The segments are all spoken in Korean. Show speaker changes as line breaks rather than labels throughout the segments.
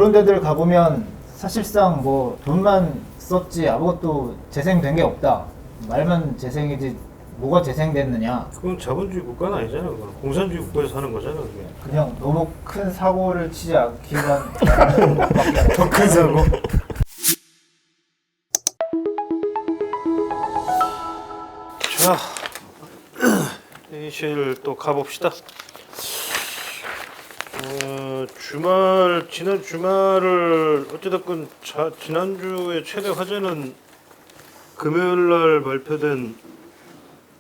그런 데들 가보면 사실상 뭐 돈만 썼지 아무것도 재생된 게 없다. 말만 재생이지 뭐가 재생됐느냐.
그건 자본주의 국가는 아니잖아. 그건 공산주의 국가에서 하는 거잖아. 그게.
그냥 너무 큰 사고를 치지 않기만 바라는 것밖에 안
더 큰 사고. 자, 회의실 또 가봅시다. 지난 주말을 어찌됐건 지난주에 최대 화제는 금요일날 발표된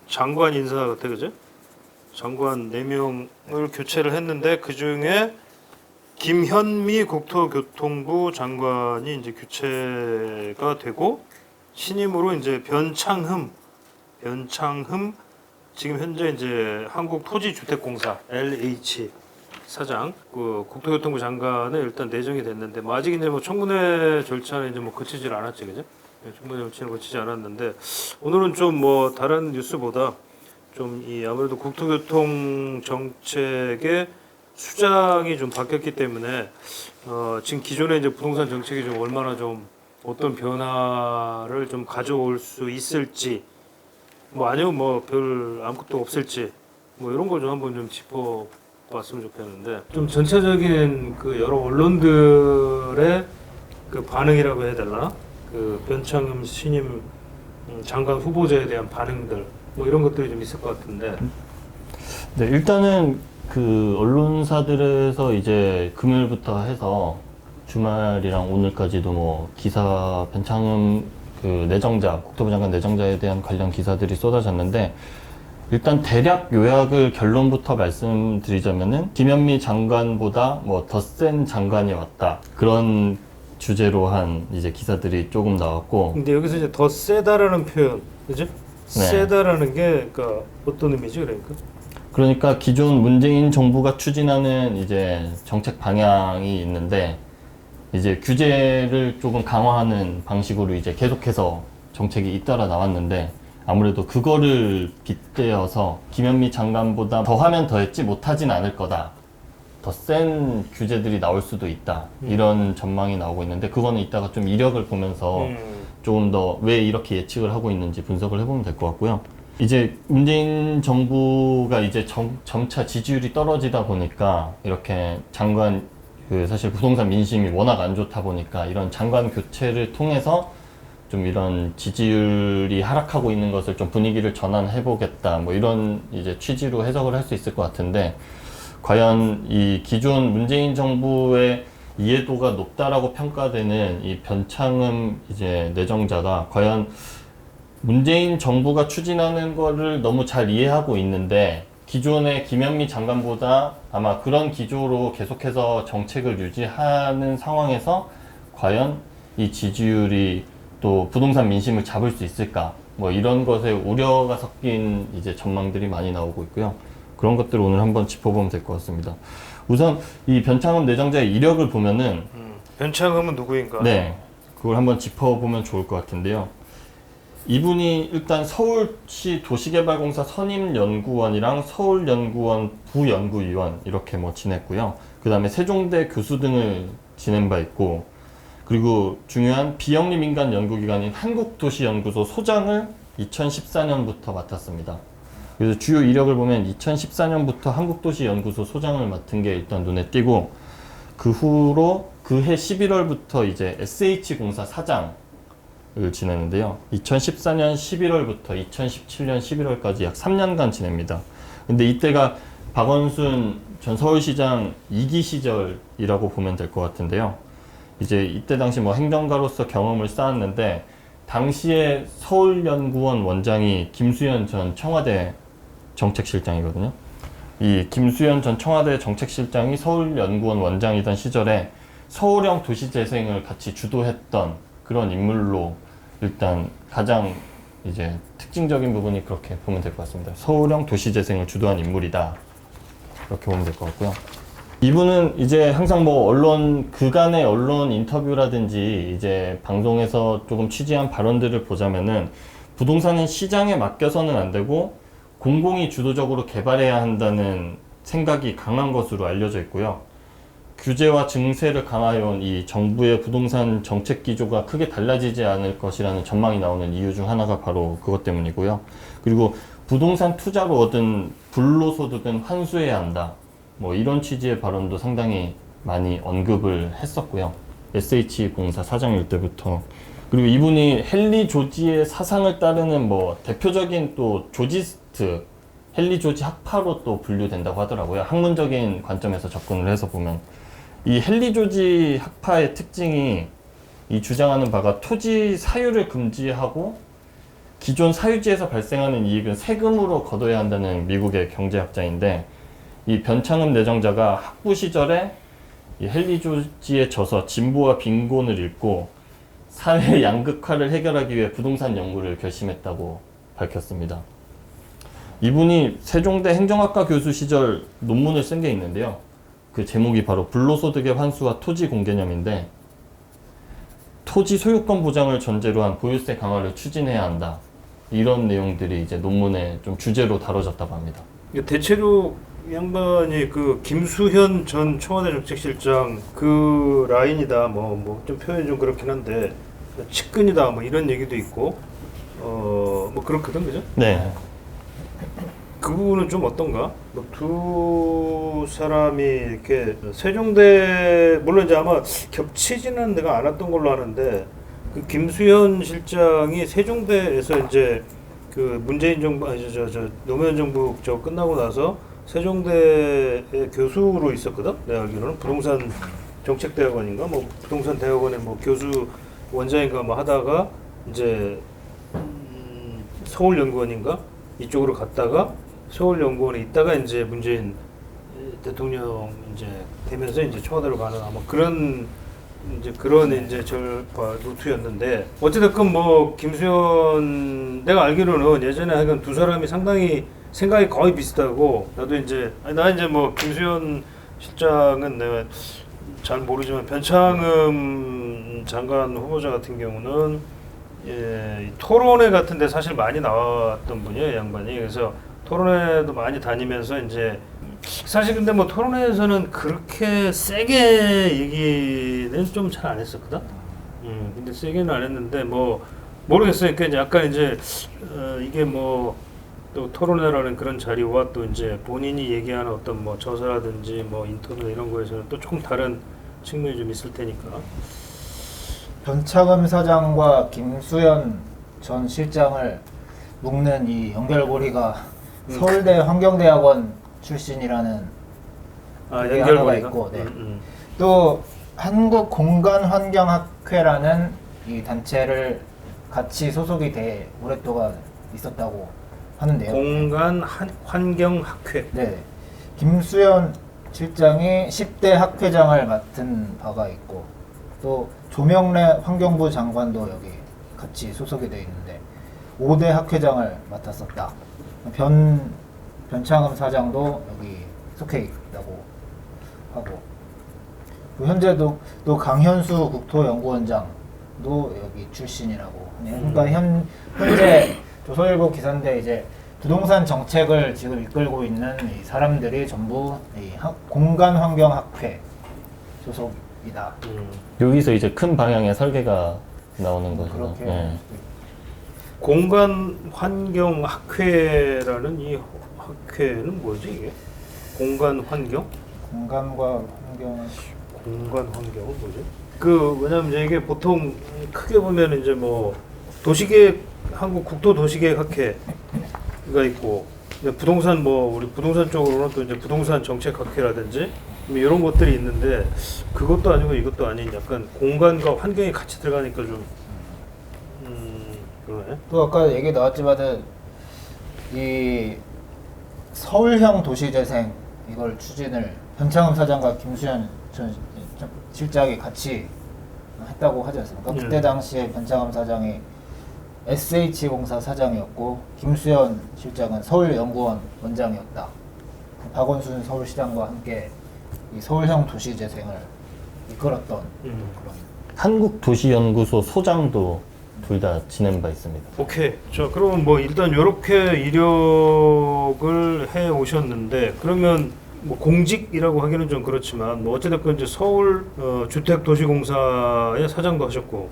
장관 인사 같아, 그죠? 장관 4명을 교체를 했는데 그 중에 김현미 국토교통부 장관이 이제 교체가 되고 신임으로 이제 변창흠 지금 현재 이제 한국토지주택공사 LH 사장, 그 국토교통부 장관은 일단 내정이 됐는데 뭐 아직 이제 뭐 청문회 절차는 이제 뭐 거치질 않았지, 그죠? 네, 청문회 절차는 거치지 않았는데 오늘은 좀 뭐 다른 뉴스보다 좀 이 아무래도 국토교통 정책의 수장이 좀 바뀌었기 때문에 지금 기존의 이제 부동산 정책이 좀 얼마나 좀 어떤 변화를 좀 가져올 수 있을지 뭐 아니면 뭐 별 아무것도 없을지 뭐 이런 거 좀 한번 좀 짚어봤으면 좋겠는데 좀 전체적인 그 여러 언론들의 그 반응이라고 해야 되나 그 변창흠 신임 장관 후보자에 대한 반응들 뭐 이런 것들이 좀 있을 것 같은데.
네, 일단은 그 언론사들에서 이제 금요일부터 해서 주말이랑 오늘까지도 뭐 기사 변창흠 그 내정자, 국토부 장관 내정자에 대한 관련 기사들이 쏟아졌는데 일단 대략 요약을 결론부터 말씀드리자면은 김현미 장관보다 뭐 더 센 장관이 왔다. 그런 주제로 한 이제 기사들이 조금 나왔고.
근데 여기서 이제 더 세다라는 표현, 그죠?
네.
세다라는 게 그러니까 어떤 의미지 그러니까?
그러니까 기존 문재인 정부가 추진하는 이제 정책 방향이 있는데 이제 규제를 조금 강화하는 방식으로 이제 계속해서 정책이 잇따라 나왔는데 아무래도 그거를 빗대어서 김현미 장관보다 더 하면 더 했지 못하진 않을 거다. 더 센 규제들이 나올 수도 있다. 이런 전망이 나오고 있는데 그거는 이따가 좀 이력을 보면서 조금 더 왜 이렇게 예측을 하고 있는지 분석을 해보면 될 것 같고요. 이제 문재인 정부가 이제 점차 지지율이 떨어지다 보니까 이렇게 장관 그 사실 부동산 민심이 워낙 안 좋다 보니까 이런 장관 교체를 통해서 좀 이런 지지율이 하락하고 있는 것을 좀 분위기를 전환해 보겠다 뭐 이런 이제 취지로 해석을 할 수 있을 것 같은데 과연 이 기존 문재인 정부의 이해도가 높다라고 평가되는 이 변창흠 이제 내정자가 과연 문재인 정부가 추진하는 거를 너무 잘 이해하고 있는데 기존의 김현미 장관보다 아마 그런 기조로 계속해서 정책을 유지하는 상황에서 과연 이 지지율이 또 부동산 민심을 잡을 수 있을까 뭐 이런 것에 우려가 섞인 이제 전망들이 많이 나오고 있고요. 그런 것들을 오늘 한번 짚어보면 될 것 같습니다. 우선 이 변창흠 내정자의 이력을 보면은
변창흠은 누구인가?
네, 그걸 한번 짚어보면 좋을 것 같은데요. 이분이 일단 서울시 도시개발공사 선임연구원이랑 서울연구원 부연구위원 이렇게 뭐 지냈고요. 그 다음에 세종대 교수 등을 지낸 바 있고 그리고 중요한 비영리 민간 연구기관인 한국도시연구소 소장을 2014년부터 맡았습니다. 그래서 주요 이력을 보면 2014년부터 한국도시연구소 소장을 맡은 게 일단 눈에 띄고 그 후로 그해 11월부터 이제 SH공사 사장을 지내는데요. 2014년 11월부터 2017년 11월까지 약 3년간 지냅니다. 근데 이때가 박원순 전 서울시장 2기 시절이라고 보면 될 것 같은데요. 이제 이때 당시 뭐 행정가로서 경험을 쌓았는데 당시에 서울연구원 원장이 김수현 전 청와대 정책실장이거든요. 이 김수현 전 청와대 정책실장이 서울연구원 원장이던 시절에 서울형 도시재생을 같이 주도했던 그런 인물로 일단 가장 이제 특징적인 부분이 그렇게 보면 될 것 같습니다. 서울형 도시재생을 주도한 인물이다. 이렇게 보면 될 것 같고요. 이분은 이제 항상 뭐 언론, 그간의 언론 인터뷰라든지 이제 방송에서 조금 취재한 발언들을 보자면은 부동산은 시장에 맡겨서는 안 되고 공공이 주도적으로 개발해야 한다는 생각이 강한 것으로 알려져 있고요. 규제와 증세를 강화해온 이 정부의 부동산 정책 기조가 크게 달라지지 않을 것이라는 전망이 나오는 이유 중 하나가 바로 그것 때문이고요. 그리고 부동산 투자로 얻은 불로소득은 환수해야 한다. 뭐 이런 취지의 발언도 상당히 많이 언급을 했었고요. SH공사 사장일 때부터. 그리고 이분이 헨리 조지의 사상을 따르는 뭐 대표적인 또 조지스트, 헨리 조지 학파로 또 분류된다고 하더라고요. 학문적인 관점에서 접근을 해서 보면. 이 헨리 조지 학파의 특징이 이 주장하는 바가 토지 사유를 금지하고 기존 사유지에서 발생하는 이익은 세금으로 거둬야 한다는 미국의 경제학자인데, 이 변창흠 내정자가 학부 시절에 이 헨리 조지의 저서 진보와 빈곤을 읽고 사회 양극화를 해결하기 위해 부동산 연구를 결심했다고 밝혔습니다. 이분이 세종대 행정학과 교수 시절 논문을 쓴 게 있는데요. 그 제목이 바로 불로소득의 환수와 토지 공개념인데, 토지 소유권 보장을 전제로 한 보유세 강화를 추진해야 한다. 이런 내용들이 이제 논문의 좀 주제로 다뤄졌다고 합니다.
대체로 이 양반이 그 김수현 전 청와대 정책실장 그 라인이다. 뭐 좀 표현이 좀 그렇긴 한데 측근이다. 뭐 이런 얘기도 있고 뭐 그렇거든, 그죠?
네.
그 부분은 좀 어떤가? 뭐 두 사람이 이렇게 세종대 물론 이제 아마 겹치지는 내가 않았던 걸로 아는데, 그 김수현 실장이 세종대에서 이제 그 문재인 정부 아니 저 노무현 정부 저 끝나고 나서 세종대의 교수로 있었거든. 내가 알기로는 부동산 정책대학원인가 뭐 부동산 대학원의 뭐 교수 원장인가 뭐 하다가 이제 서울연구원인가 이쪽으로 갔다가 서울연구원에 있다가 이제 문재인 대통령 이제 되면서 이제 청와대로 가는 아마 그런 이제 루트였는데, 어찌됐건 뭐 김수현 내가 알기로는 예전에 하여간 두 사람이 상당히 생각이 거의 비슷하고, 나도 이제 나 이제 뭐 김수현 실장은 내가 잘 모르지만 변창흠 장관 후보자 같은 경우는 이 토론회 같은데 사실 많이 나왔던 분이에요, 양반이. 그래서 토론회도 많이 다니면서 이제 사실 근데 뭐 토론회에서는 그렇게 세게 얘기는 좀 잘 안 했었거든. 근데 세게는 안 했는데 뭐 모르겠어요. 그러니까 이제 약간 이제 이게 뭐 또 토론회라는 그런 자리와 또 이제 본인이 얘기하는 어떤 뭐 저서라든지 뭐 인터뷰 이런 거에서는 또 조금 다른 측면이 좀 있을 테니까.
변창흠 사장과 김수현 전 실장을 묶는 이 연결고리가 서울대 환경대학원 출신이라는 그게 하나가 있고, 네. 또 한국공간환경학회라는 이 단체를 같이 소속이 돼 오랫동안 있었다고 하는데요.
공간환경학회.
네. 김수현 실장이 10대 학회장을 맡은 바가 있고, 또 조명래 환경부 장관도 여기 같이 소속이 돼 있는데 5대 학회장을 맡았었다. 변창흠 사장도 여기 속해 있다고 하고, 현재도 또 강현수 국토연구원장도 여기 출신이라고 하네요. 그러니까 현재 조선일보 기사인데 이제 부동산 정책을 지금 이끌고 있는 이 사람들이 전부 이 공간환경학회 소속이다.
여기서 이제 큰 방향의 설계가 나오는 거죠.
그렇게.
네.
공간환경학회라는 이 학회는 뭐지 이게? 공간환경?
공간과 환경을
공간환경은 뭐지? 왜냐면 이제 이게 보통 크게 보면 이제 뭐 도시계획 한국 국토도시계획학회가 있고, 부동산 뭐 우리 부동산 쪽으로는 또 이제 부동산 정책학회라든지 뭐 이런 것들이 있는데, 그것도 아니고 이것도 아닌 약간 공간과 환경이 같이 들어가니까 좀 그러네.
또 아까 얘기 나왔지만은 이 서울형 도시재생 이걸 추진을 변창흠 사장과 김수현 전 실장이 같이 했다고 하지 않습니까? 그때 당시에 변창흠 사장이 SH공사 사장이었고 김수현 실장은 서울연구원 원장이었다. 박원순 서울시장과 함께 이 서울형 도시재생을 이끌었던 그런.
한국도시연구소 소장도 둘 다 지낸 바 있습니다.
오케이. 자, 그러면 뭐 일단 이렇게 이력을 해 오셨는데, 그러면 뭐 공직이라고 하기는 좀 그렇지만 뭐 어찌됐건 이제 서울 주택도시공사의 사장도 하셨고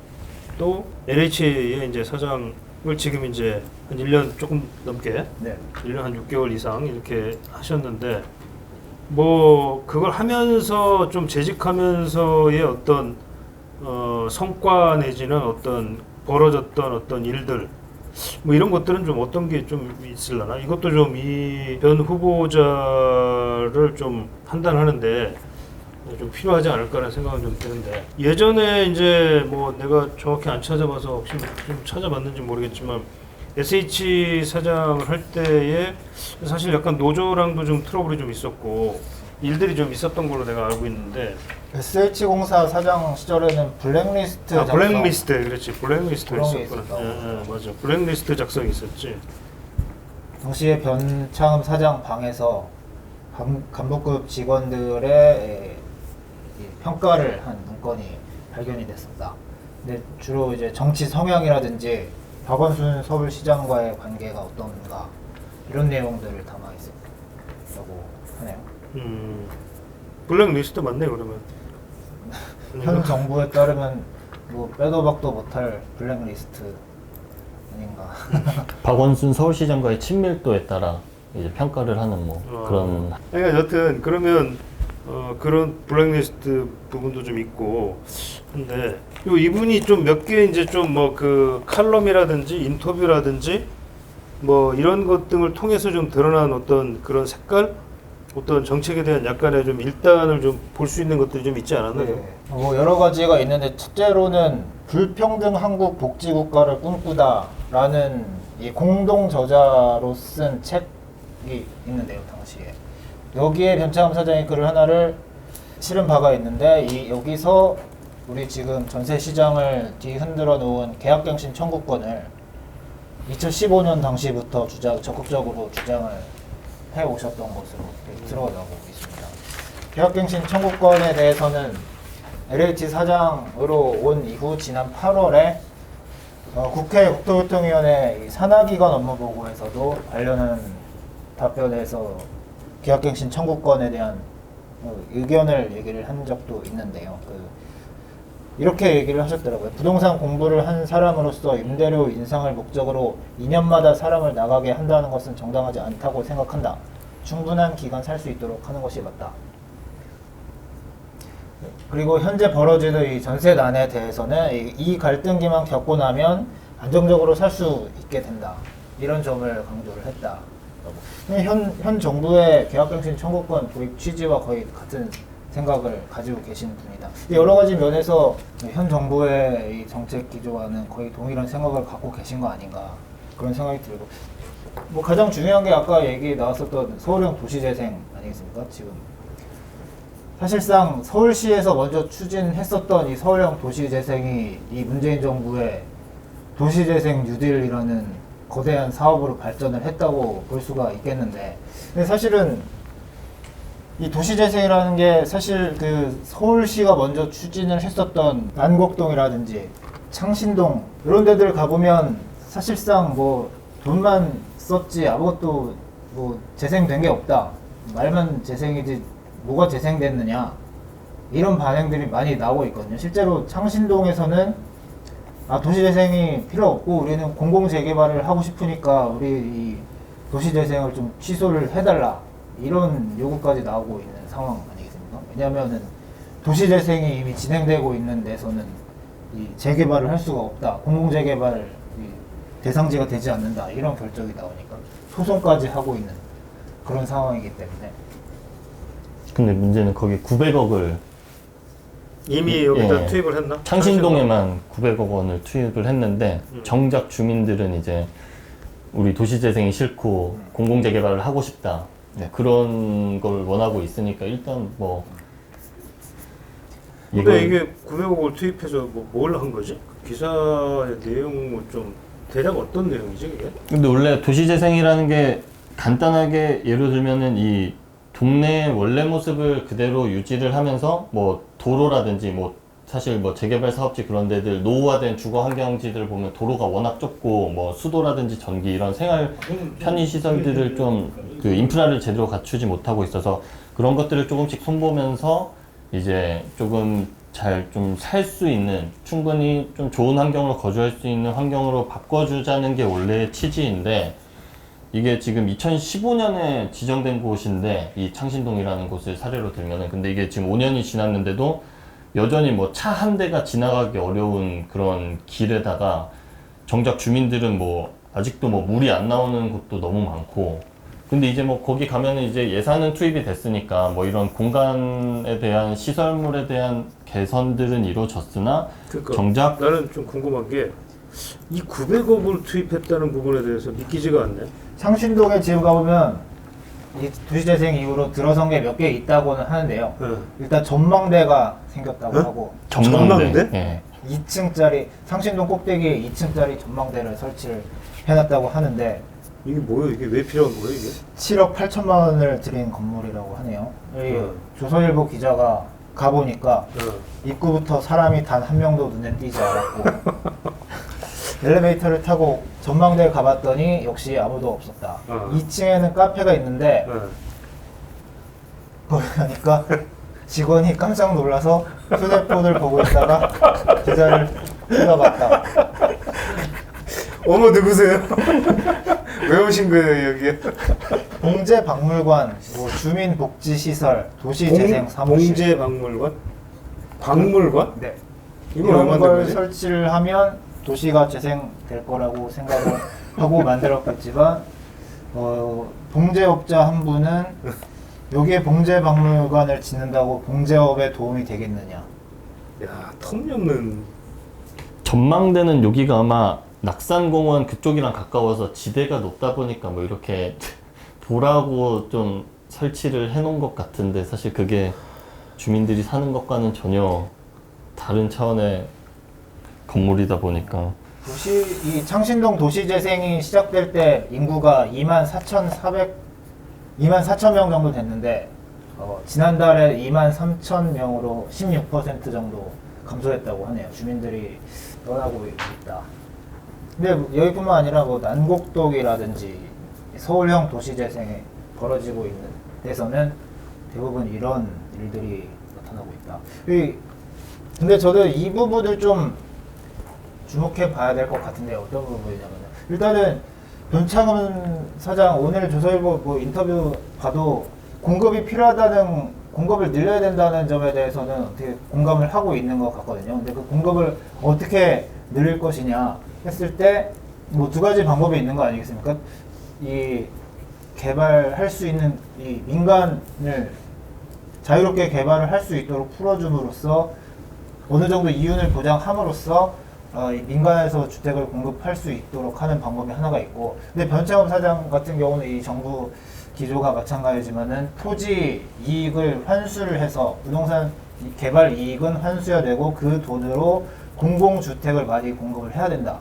또 LH의 이제 사장을 지금 이제 한 1년 조금 넘게
네.
1년 한 6개월 이상 이렇게 하셨는데 뭐 그걸 하면서 좀 재직하면서의 어떤 성과 내지는 어떤 벌어졌던 어떤 일들 뭐 이런 것들은 좀 어떤 게 좀 있을라나 이것도 좀 이 변 후보자를 좀 판단하는데 좀 필요하지 않을까라는 생각은 좀 드는데 예전에 이제 뭐 내가 정확히 안 찾아봐서 혹시 좀 찾아봤는지 모르겠지만 SH 사장을 할 때에 사실 약간 노조랑도 좀 트러블이 좀 있었고 일들이 좀 있었던 걸로 내가 알고 있는데
SH공사 사장 시절에는 블랙리스트 작성.
블랙리스트 그렇지 블랙리스트가
그런 게
있었구나.
있었다고.
맞아 블랙리스트 작성이 있었지.
당시에 변창흠 사장 방에서 간부급 직원들의 평가를 한 문건이 발견이 됐습니다. 근데 주로 이제 정치 성향이라든지 박원순 서울시장과의 관계가 어떤가 이런 내용들을 담아 있었다고 하네요.
블랙리스트 맞네 그러면.
현 정부에 따르면 뭐 빼도 박도 못할 블랙리스트 아닌가.
박원순 서울시장과의 친밀도에 따라 이제 평가를 하는 뭐 그런.
그러니까 여튼 그러면 그런 블랙리스트 부분도 좀 있고 근데 이분이 좀 몇 개 이제 좀 뭐 그 칼럼이라든지 인터뷰라든지 뭐 이런 것 등을 통해서 좀 드러난 어떤 그런 색깔 어떤 정책에 대한 약간의 좀 일단을 좀 볼 수 있는 것들이 좀 있지 않았나요?
네. 뭐 여러 가지가 있는데 첫째로는 불평등 한국 복지 국가를 꿈꾸다라는 이 공동 저자로 쓴 책이 있는데요, 당시에. 여기에 변창흠 사장이 글을 하나를 실은 바가 있는데 여기서 우리 지금 전세 시장을 뒤흔들어 놓은 계약갱신 청구권을 2015년 당시부터 적극적으로 주장을 해 오셨던 것으로 드러나고 있습니다. 계약갱신 청구권에 대해서는 LH 사장으로 온 이후 지난 8월에 국회 국토교통위원회 산하기관 업무보고에서도 관련한 답변에서 계약갱신 청구권에 대한 의견을 얘기를 한 적도 있는데요. 이렇게 얘기를 하셨더라고요. 부동산 공부를 한 사람으로서 임대료 인상을 목적으로 2년마다 사람을 나가게 한다는 것은 정당하지 않다고 생각한다. 충분한 기간 살 수 있도록 하는 것이 맞다. 그리고 현재 벌어지는 이 전세난에 대해서는 이 갈등기만 겪고 나면 안정적으로 살 수 있게 된다. 이런 점을 강조를 했다. 현 정부의 계약갱신 청구권 도입 취지와 거의 같은 생각을 가지고 계신 분이다. 여러 가지 면에서 현 정부의 이 정책 기조와는 거의 동일한 생각을 갖고 계신 거 아닌가 그런 생각이 들고 뭐 가장 중요한 게 아까 얘기 나왔었던 서울형 도시재생 아니겠습니까? 지금 사실상 서울시에서 먼저 추진했었던 이 서울형 도시재생이 이 문재인 정부의 도시재생 뉴딜이라는 거대한 사업으로 발전을 했다고 볼 수가 있겠는데 근데 사실은 이 도시재생이라는 게 사실 그 서울시가 먼저 추진을 했었던 난곡동이라든지 창신동 이런 데들 가보면 사실상 뭐 돈만 썼지 아무것도 뭐 재생된 게 없다. 말만 재생이지 뭐가 재생됐느냐 이런 반응들이 많이 나오고 있거든요. 실제로 창신동에서는 도시재생이 필요 없고 우리는 공공재개발을 하고 싶으니까 우리 이 도시재생을 좀 취소를 해달라. 이런 요구까지 나오고 있는 상황 아니겠습니까? 왜냐하면은 도시재생이 이미 진행되고 있는 데서는 이 재개발을 할 수가 없다. 공공재개발 대상지가 되지 않는다. 이런 결정이 나오니까 소송까지 하고 있는 그런 상황이기 때문에.
근데 문제는 거기 900억을
이미 여기다 투입을 했나?
창신동에만 900억 원을 투입을 했는데 정작 주민들은 이제 우리 도시재생이 싫고 공공재개발을 하고 싶다. 네, 그런 걸 원하고 있으니까 일단 뭐
근데 이게 900억을 투입해서 뭐 뭘 한 거지? 기사의 내용 좀 대략 어떤 내용이지 이게?
근데 원래 도시재생이라는 게 간단하게 예를 들면은 이 동네의 원래 모습을 그대로 유지를 하면서 뭐 도로라든지 뭐 사실 뭐 재개발 사업지 그런 데들 노후화된 주거 환경지들 보면 도로가 워낙 좁고 뭐 수도라든지 전기 이런 생활 편의 시설들을 좀 그 인프라를 제대로 갖추지 못하고 있어서 그런 것들을 조금씩 손보면서 이제 조금 잘 좀 살 수 있는, 충분히 좀 좋은 환경으로 거주할 수 있는 환경으로 바꿔주자는 게 원래의 취지인데, 이게 지금 2015년에 지정된 곳인데, 이 창신동이라는 곳을 사례로 들면은, 근데 이게 지금 5년이 지났는데도 여전히 뭐 차 한 대가 지나가기 어려운 그런 길에다가 정작 주민들은 뭐 아직도 뭐 물이 안 나오는 곳도 너무 많고, 근데 이제 뭐 거기 가면은 이제 예산은 투입이 됐으니까 뭐 이런 공간에 대한 시설물에 대한 개선들은 이루어졌으나
그러니까
정작
나는 좀 궁금한 게 이 900억을 투입했다는 부분에 대해서 믿기지가 않네.
창신동에 지금 가보면 이 도시재생 이후로 들어선 게 몇 개 있다고는 하는데요. 일단 전망대가 생겼다고
어?
하고
전망대?
예.
2층짜리 창신동 꼭대기에 2층짜리 전망대를 설치를 해놨다고 하는데
이게 뭐예요? 이게 왜 필요한 거예요? 이게?
7억 8천만 원을 들인 건물이라고 하네요. 여기 조선일보 기자가 가보니까 입구부터 사람이 단 한 명도 눈에 띄지 않았고 엘리베이터를 타고 전망대에 가봤더니 역시 아무도 없었다. 2층에는 카페가 있는데 거기 가니까 직원이 깜짝 놀라서 휴대폰을 보고 있다가 기자를 쳐다봤다.
어머 누구세요? 왜 오신 거예요 여기에?
봉제박물관, 뭐 주민복지시설, 도시재생사무실
봉제박물관? 박물관?
네.
이걸 왜
이런
만든
걸
거지?
설치를 하면 도시가 재생될 거라고 생각을 하고 만들었겠지만 봉제업자 한 분은 여기에 봉제박물관을 짓는다고 봉제업에 도움이 되겠느냐.
야 터무니없는.
전망대는 여기가 아마 낙산공원 그쪽이랑 가까워서 지대가 높다 보니까 뭐 이렇게 보라고 좀 설치를 해놓은 것 같은데, 사실 그게 주민들이 사는 것과는 전혀 다른 차원의 건물이다 보니까.
이 창신동 도시재생이 시작될 때 인구가 2만 4천 명 정도 됐는데 지난달에 2만 3천 명으로 16% 정도 감소했다고 하네요. 주민들이 떠나고 있다. 근데 여기뿐만 아니라 뭐 난곡동이라든지 서울형 도시재생에 벌어지고 있는 데서는 대부분 이런 일들이 나타나고 있다. 근데 저도 이 부분을 좀 주목해 봐야 될 것 같은데 어떤 부분이냐면, 일단은 변창흠 사장 오늘 조선일보 뭐 인터뷰 봐도 공급이 필요하다는, 공급을 늘려야 된다는 점에 대해서는 어떻게 공감을 하고 있는 것 같거든요. 근데 그 공급을 어떻게 늘릴 것이냐 했을 때 뭐 두 가지 방법이 있는 거 아니겠습니까? 이 개발할 수 있는 이 민간을 자유롭게 개발을 할 수 있도록 풀어줌으로써 어느 정도 이윤을 보장함으로써 이 민간에서 주택을 공급할 수 있도록 하는 방법이 하나가 있고, 근데 변창흠 사장 같은 경우는 이 정부 기조가 마찬가지지만은 토지 이익을 환수를 해서 부동산 개발 이익은 환수해야 되고 그 돈으로 공공주택을 많이 공급을 해야 된다,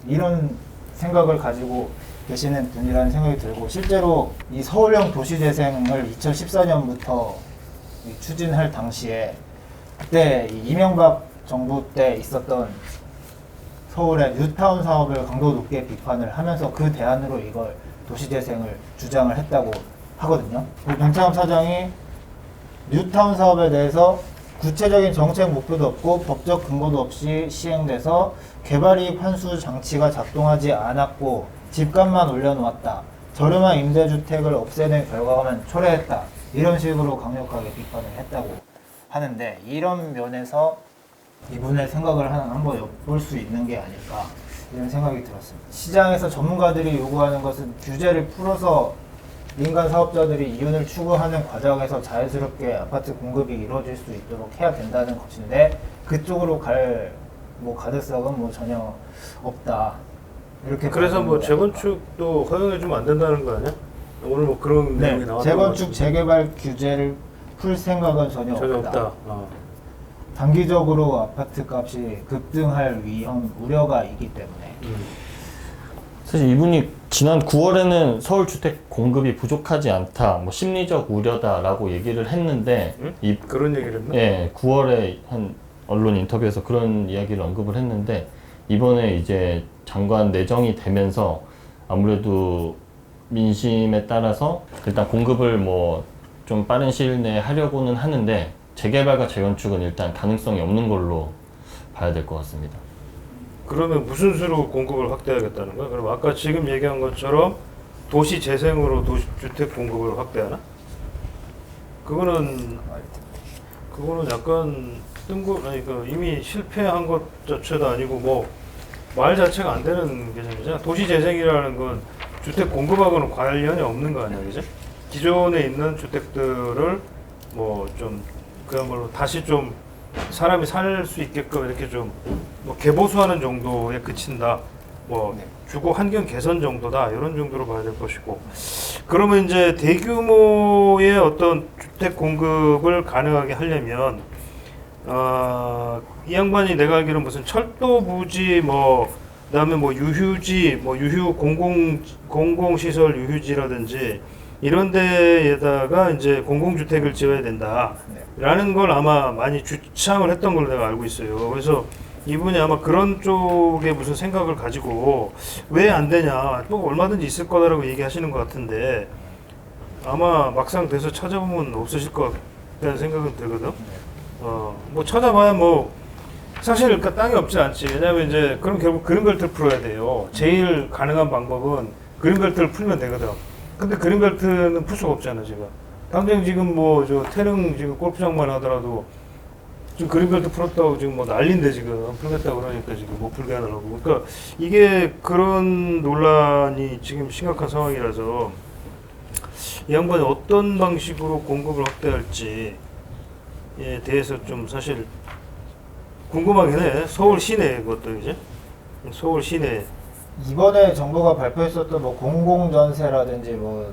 이런 생각을 가지고 계시는 분이라는 생각이 들고, 실제로 이 서울형 도시재생을 2014년부터 추진할 당시에 그때 이명박 정부 때 있었던 서울의 뉴타운 사업을 강도 높게 비판을 하면서 그 대안으로 이걸 도시재생을 주장을 했다고 하거든요. 변창흠 사장이 뉴타운 사업에 대해서 구체적인 정책 목표도 없고 법적 근거도 없이 시행돼서 개발이익 환수 장치가 작동하지 않았고 집값만 올려놓았다, 저렴한 임대주택을 없애는 결과만 초래했다, 이런 식으로 강력하게 비판을 했다고 하는데, 이런 면에서 이분의 생각을 한번 엿볼 수 있는 게 아닐까, 이런 생각이 들었습니다. 시장에서 전문가들이 요구하는 것은 규제를 풀어서 민간 사업자들이 이윤을 추구하는 과정에서 자연스럽게 아파트 공급이 이루어질 수 있도록 해야 된다는 것인데, 그쪽으로 갈 가능성은 뭐 전혀 없다, 이렇게.
그래서 뭐 재건축도 허용해주면 안 된다는 거 아니야? 오늘 뭐 그런 내용이 나왔던
재건축 재개발 규제를 풀 생각은 전혀 없다. 단기적으로 아파트 값이 급등할 우려가 있기 때문에.
사실 이분이 지난 9월에는 서울 주택 공급이 부족하지 않다, 뭐 심리적 우려다라고 얘기를 했는데,
그런 얘기를 했나?
예, 9월에 한 언론 인터뷰에서 그런 이야기를 언급을 했는데, 이번에 이제 장관 내정이 되면서 아무래도 민심에 따라서 일단 공급을 뭐 좀 빠른 시일 내에 하려고는 하는데 재개발과 재건축은 일단 가능성이 없는 걸로 봐야 될 것 같습니다.
그러면 무슨 수로 공급을 확대하겠다는 거야? 그럼 아까 지금 얘기한 것처럼 도시 재생으로 주택 공급을 확대하나? 그거는 약간 아니 그 이미 실패한 것 자체도 아니고 뭐 말 자체가 안 되는 개념이잖아. 도시 재생이라는 건 주택 공급하고는 관련이 없는 거 아니야, 그죠? 기존에 있는 주택들을 뭐 좀 그야말로 다시 좀 사람이 살 수 있게끔 이렇게 좀 뭐 개보수하는 정도에 그친다. 뭐 주거 환경 개선 정도다. 이런 정도로 봐야 될 것이고. 그러면 이제 대규모의 어떤 주택 공급을 가능하게 하려면 이 양반이 내가 알기로 무슨 철도 부지 뭐 그다음에 뭐 유휴지 뭐 공공시설 유휴지라든지 이런 데에다가 이제 공공주택을 지어야 된다라는 걸 아마 많이 주창을 했던 걸로 내가 알고 있어요. 그래서 이분이 아마 그런 쪽에 무슨 생각을 가지고 왜 안 되냐, 또 얼마든지 있을 거다라고 얘기하시는 것 같은데 아마 막상 돼서 찾아보면 없으실 것 같다는 생각은 들거든. 뭐 찾아봐야 뭐 사실 그러니까 땅이 없지 않지. 왜냐면 이제 그럼 결국 그린벨트를 풀어야 돼요. 제일 가능한 방법은 그린벨트를 풀면 되거든. 근데 그린벨트는 풀 수가 없잖아 지금. 당장 지금 뭐 저 태릉 지금 골프장만 하더라도 지금 그린벨트 풀었다고 지금 뭐 난린데 지금 풀겠다고 그러니까 지금 못 풀게 하더라고. 그러니까 이게 그런 논란이 지금 심각한 상황이라서 이 양반이 어떤 방식으로 공급을 확대할지에 대해서 좀 사실 궁금하긴 해. 서울 시내 그것도 이제 서울 시내
이번에 정부가 발표했었던 뭐 공공전세라든지 뭐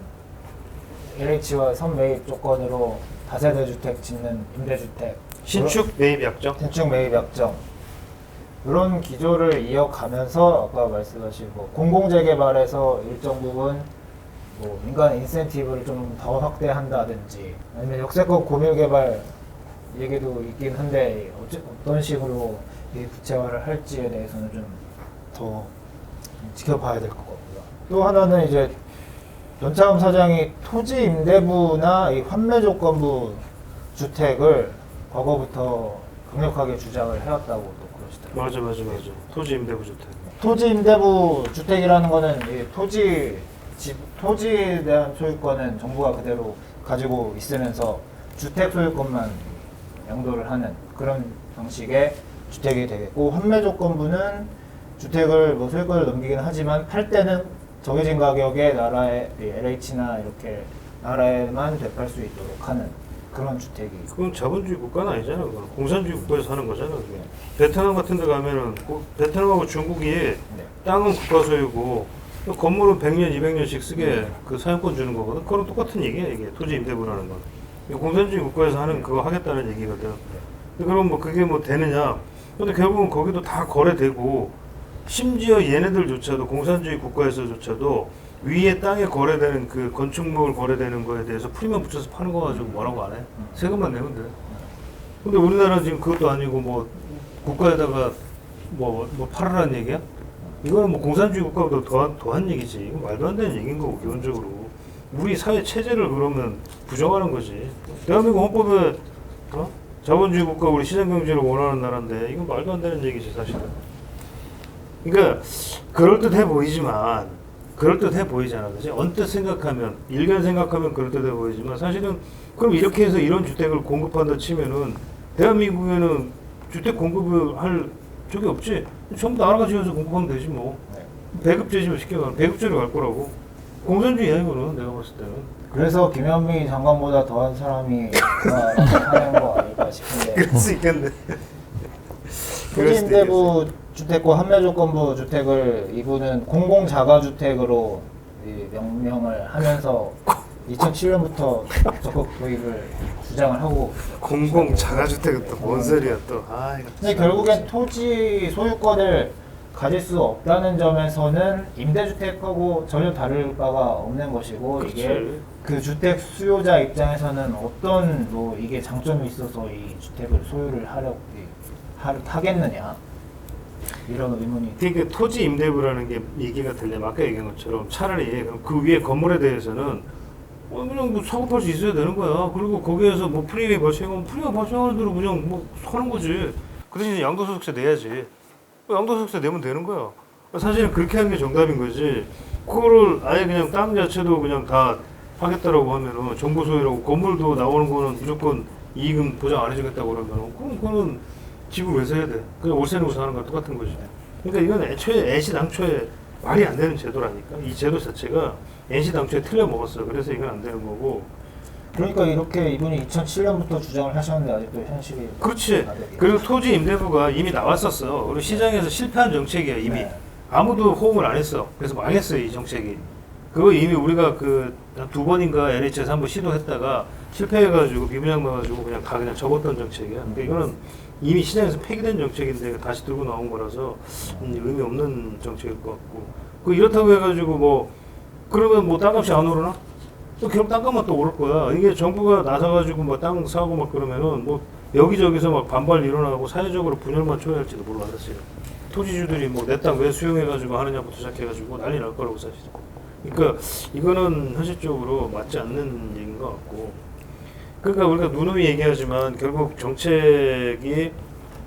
LH와 선매입 조건으로 다세대 주택 짓는 임대주택,
신축 매입 약정.
신축 매입 약정 이런 기조를 이어가면서 아까 말씀하신 뭐 공공재개발에서 일정 부분 뭐 민간 인센티브를 좀 더 확대한다든지 아니면 역세권 공유개발 얘기도 있긴 한데 어떤 식으로 이 구체화를 할지에 대해서는 좀 더 지켜봐야 될 것 같고요. 또 하나는 이제 연차금 사장이 토지 임대부나 이 환매 조건부 주택을 과거부터 강력하게 주장을 해왔다고 또 그러시더라고요.
맞아. 토지 임대부 주택.
토지 임대부 주택이라는 거는 이 토지에 대한 소유권은 정부가 그대로 가지고 있으면서 주택 소유권만 양도를 하는 그런 방식의 주택이 되겠고, 환매 조건부는 주택을 뭐 소유권을 넘기긴 하지만 팔 때는 정해진 가격에 나라의 LH나 이렇게 나라에만 되팔 수 있도록 하는 그런 주택이.
그건 자본주의 국가는 아니잖아. 그건 공산주의 국가에서 하는 거잖아. 그게. 베트남 같은 데 가면은 베트남하고 중국이
네.
땅은 국가 소유고 건물은 100년, 200년씩 쓰게 그 사용권 주는 거거든. 그거랑 똑같은 얘기야, 이게. 토지 임대부라는 건. 공산주의 국가에서 하는 그거 하겠다는 얘기거든. 근데 그럼 뭐 그게 뭐 되느냐? 근데 결국은 거기도 다 거래되고, 심지어 얘네들조차도 공산주의 국가에서조차도 위에 땅에 거래되는 그 건축물 거래되는 거에 대해서 프리미엄 붙여서 파는 거 가지고 뭐라고 안 해? 세금만 내면 돼. 근데 우리나라는 지금 그것도 아니고 뭐 국가에다가 뭐 팔으라는 얘기야? 이거는 뭐 공산주의 국가보다 더한 얘기지. 이거 말도 안 되는 얘기인 거고, 기본적으로. 우리 사회 체제를 그러면 부정하는 거지. 대한민국 헌법에 자본주의 국가 우리 시장 경제를 원하는 나라인데 이건 말도 안 되는 얘기지, 사실은. 그러니까 그럴듯해 보이잖아, 그지? 언뜻 생각하면, 일견 생각하면 그럴듯해 보이지만 사실은 그럼 이렇게 해서 이런 주택을 공급한다 치면은 대한민국에는 주택 공급을 할 적이 없지. 전부 나라가 지어서 공급하면 되지 뭐. 배급제지만 쉽게 말하면 배급제로 갈 거라고. 공산주의야 이거는 내가 봤을 때는.
그래서 김현미 장관보다 더한 사람이 하는 거 아닐까 싶은데.
그럴 수 있겠네.
토지 임대부 주택과 환매 조건부 주택을 이분은 공공자가주택으로 명명을 하면서 2007년부터 적극 도입을 주장을 하고.
공공 자가주택은 또 뭔 소리야 또.
근데 결국엔 토지 소유권을 가질 수 없다는 점에서는 임대주택하고 전혀 다를 바가 없는 것이고,
그렇지.
이게 그 주택 수요자 입장에서는 어떤 뭐 이게 장점이 있어서 이 주택을 소유를 하겠느냐 이런 의문이.
그러니까 토지 임대부라는 게 얘기가 들려면 아까 얘기한 것처럼 차라리 그 위에 건물에 대해서는 그냥 뭐 사고 팔 수 있어야 되는 거야. 그리고 거기에서 뭐 프리미엄 발생하면 프리미엄 발생하는 대로 그냥 뭐 하는 거지. 그 대신 양도소득세 내야지. 양도소득세 내면 되는 거야. 사실은 그렇게 하는 게 정답인 거지. 그거를 아예 그냥 땅 자체도 그냥 다 하겠다라고 하면은 정부 소유라고 건물도 나오는 거는 무조건 이익은 보장 안 해주겠다고 그러면은 그럼 그거는 집을 왜 사야 돼? 그냥 월세 내고 사는 거랑 똑같은 거지. 그러니까 이건 애시당초에 말이 안 되는 제도라니까. 이 제도 자체가 애시당초에 틀려 먹었어. 그래서 이건 안 되는 거고.
그러니까 이렇게 이분이 2007년부터 주장을 하셨는데 아직도 현실이
그렇지.
안 되게.
그리고 토지 임대부가 이미 나왔었어. 그리고 시장에서 실패한 정책이야 이미.
네.
아무도 호응을 안 했어. 그래서 망했어요 이 정책이. 그거 이미 우리가 두 번인가 LH에서 한번 시도했다가 실패해가지고 비분양 나가지고 그냥 다 그냥 접었던 정책이야. 그러니까 이거는 이미 시장에서 폐기된 정책인데 다시 들고 나온 거라서 의미 없는 정책일 것 같고. 그 이렇다고 해가지고 뭐 그러면 뭐 땅값이 안 오르나? 또 결국 땅값만 또 오를 거야. 이게 정부가 나서가지고 뭐 땅 사고 막 그러면은 뭐 여기저기서 막 반발 일어나고 사회적으로 분열만 초래할지도 몰라요. 토지주들이 뭐 내 땅 왜 수용해가지고 하느냐부터 시작해가지고 난리 날 거라고 사실. 그러니까 이거는 현실적으로 맞지 않는 얘기인 것 같고. 그러니까 우리가 누누이 얘기하지만 결국 정책이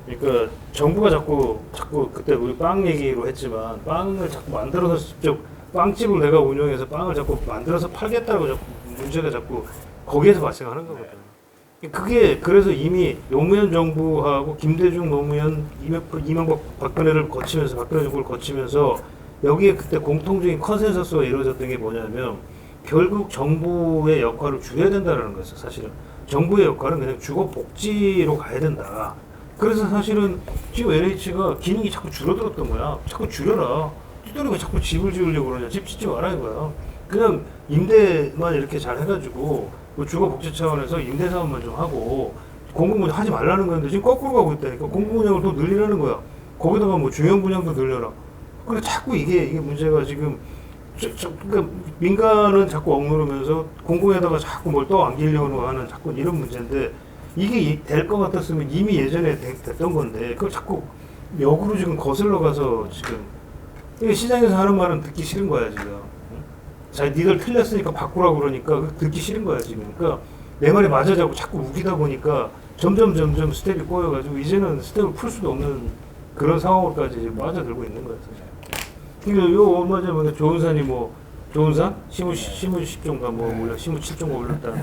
그러니까 정부가 자꾸 그때 우리 빵 얘기로 했지만 빵을 자꾸 만들어서 직접 빵집을 내가 운영해서 빵을 자꾸 만들어서 팔겠다고 자꾸 문제가 자꾸 거기에서 발생하는 거거든. 그게 그래서 이미 노무현 정부하고 김대중 노무현 이명박 박근혜를 거치면서 박근혜 정부를 거치면서 여기에 그때 공통적인 컨센서스가 이루어졌던 게 뭐냐면 결국 정부의 역할을 줄여야 된다는 거였어. 사실은 정부의 역할은 그냥 주거 복지로 가야 된다. 그래서 사실은 지금 LH가 기능이 자꾸 줄어들었던 거야. 자꾸 줄여라. 띠또리가 자꾸 집을 지으려고 그러냐. 집 짓지 마라 이거야. 그냥 임대만 이렇게 잘 해가지고 뭐 주거 복지 차원에서 임대 사업만 좀 하고 공공분양 하지 말라는 건데 지금 거꾸로 가고 있다니까. 공공분양을 더 늘리라는 거야. 거기다가 뭐 중형 분양도 늘려라. 그래 자꾸 이게 문제가 지금 그러니까 민간은 자꾸 억누르면서 공공에다가 자꾸 뭘 또 안기려고 하는 자꾸 이런 문제인데 이게 될 것 같았으면 이미 예전에 됐던 건데 그걸 자꾸 역으로 지금 거슬러 가서 지금 이게 시장에서 하는 말은 듣기 싫은 거야 지금. 자, 니들 틀렸으니까 바꾸라고 그러니까 듣기 싫은 거야 지금. 그러니까 내 말이 맞아자고 자꾸 우기다 보니까 점점 스텝이 꼬여가지고 이제는 스텝을 풀 수도 없는 그런 상황까지 지금 빠져들고 있는 거야 사실. 그러니까 요 얼마 전에 조은산이 뭐 조은산 시무 10종가 뭐 올려 시무 7종가 올렸다.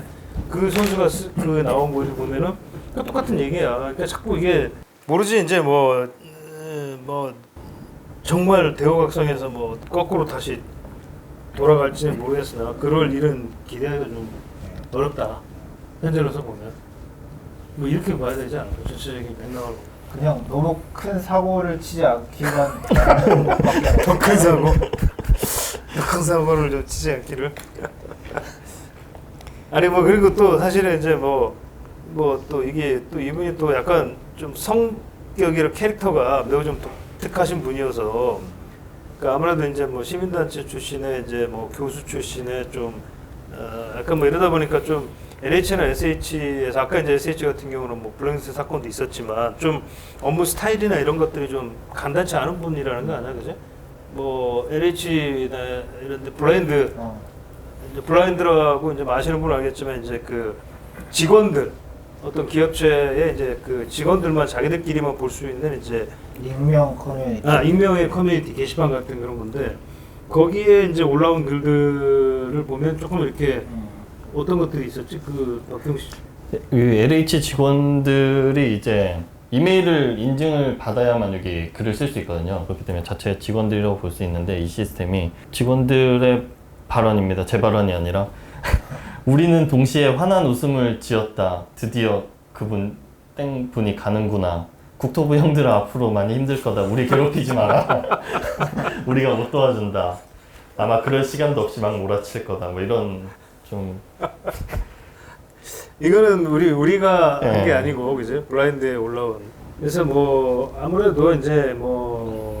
그 선수가 그 나온 거 보면은 똑같은 얘기야. 그러니까 자꾸 이게 모르지 이제 뭐 정말 대호각성에서 뭐 거꾸로 다시 돌아갈지는 모르겠으나 그럴 일은 기대하기가 좀 어렵다. 현재로서 보면 뭐 이렇게 봐야 되지 않을까? 전체적인 맥락으로.
그냥 너무 큰 사고를 치지 않기만
더 큰 사고, 더 큰 사고를 좀 치지 않기를. 아니 뭐 그리고 또 사실은 이제 뭐 또 이게 또 이분이 또 약간 좀 성격이랑 캐릭터가 매우 좀 독특하신 분이어서. 그러니까 아무래도 이제 뭐 시민단체 출신의 이제 뭐 교수 출신의 좀 약간 뭐 이러다 보니까 좀 LH나 SH에서 아까 이제 SH 같은 경우는 뭐 블랙리스트 사건도 있었지만 좀 업무 스타일이나 이런 것들이 좀 간단치 않은 분이라는 거 아니야, 그죠? 뭐 LH나 이런 데 블라인드 이제 블라인드라고 이제 아시는 분은 알겠지만 이제 그 직원들 어떤 기업체의 이제 그 직원들만 자기들끼리만 볼 수 있는 이제
익명 커뮤니티.
익명의 커뮤니티 게시판 같은 그런 건데 거기에 이제 올라온 글들을 보면 조금 이렇게 어떤 것들이 있었지? 그 박경 씨.
LH 직원들이 이제 이메일을 인증을 받아야만 여기 글을 쓸 수 있거든요. 그렇기 때문에 자체 직원들이라고 볼 수 있는데 이 시스템이 직원들의 발언입니다. 제 발언이 아니라 우리는 동시에 환한 웃음을 지었다. 드디어 그분 땡 분이 가는구나. 국토부 형들아 앞으로 많이 힘들 거다. 우리 괴롭히지 마라. 우리가 못 도와준다. 아마 그럴 시간도 없이 막 몰아칠 거다. 뭐 이런 좀
이거는 우리가 한 게
네.
아니고 그죠? 블라인드에 올라온. 그래서 뭐 아무래도 이제 뭐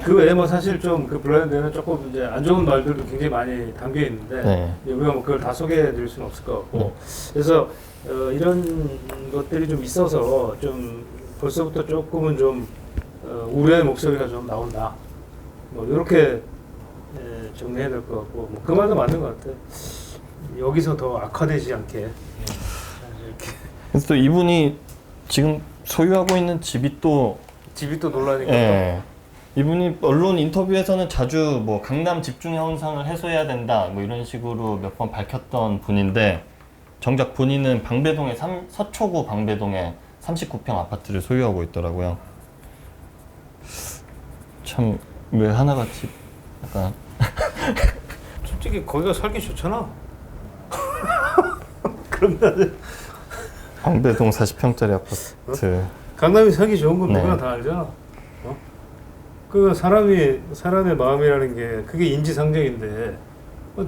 그 외에 뭐 사실 좀 그 블라인드에는 조금 이제 안 좋은 말들도 굉장히 많이 담겨 있는데
네.
우리가 뭐 그걸 다 소개해드릴 수는 없을 것 같고 그래서 이런 것들이 좀 있어서 좀 벌써부터 조금은 좀 우려의 목소리가 좀 나온다. 뭐 이렇게 정리해야 될 것 같고 뭐 그 말도 맞는 것 같아. 여기서 더 악화되지 않게 이렇게
그래서 또 이분이 지금 소유하고 있는 집이 또
집이 또 논란이니까.
예. 이분이 언론 인터뷰에서는 자주 뭐 강남 집중 현상을 해소해야 된다 뭐 이런 식으로 몇 번 밝혔던 분인데 정작 본인은 방배동의 서초구 방배동에 39평 아파트를 소유하고 있더라고요. 참 왜 하나같이 약간
솔직히 거기가 살기 좋잖아. 그러면
방배동 40평짜리 아파트.
강남이 살기 좋은 건
네.
누구나 다 알잖아. 어? 그 사람의 마음이라는 게 그게 인지상정인데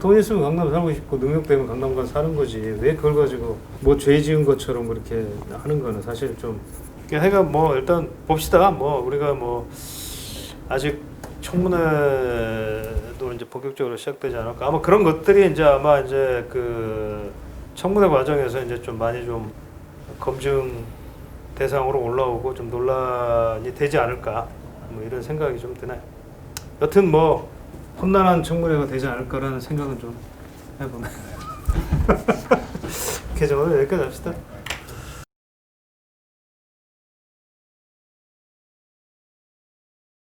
돈 있으면 강남 살고 싶고 능력 되면 강남 가서 사는 거지. 왜 그걸 가지고 뭐 죄 지은 것처럼 그렇게 하는 거는 사실 좀. 하여간 뭐 일단 봅시다. 뭐 우리가 뭐 아직 청문회도 이제 본격적으로 시작되지 않을까. 아마 그런 것들이 이제 아마 이제 그 청문회 과정에서 이제 좀 많이 좀 검증 대상으로 올라오고 좀 논란이 되지 않을까. 뭐 이런 생각이 좀 드네. 여튼 뭐 험난한 청문회가 되지 않을까라는 생각은 좀 해보네. 오케이, 오늘 여기까지 합시다.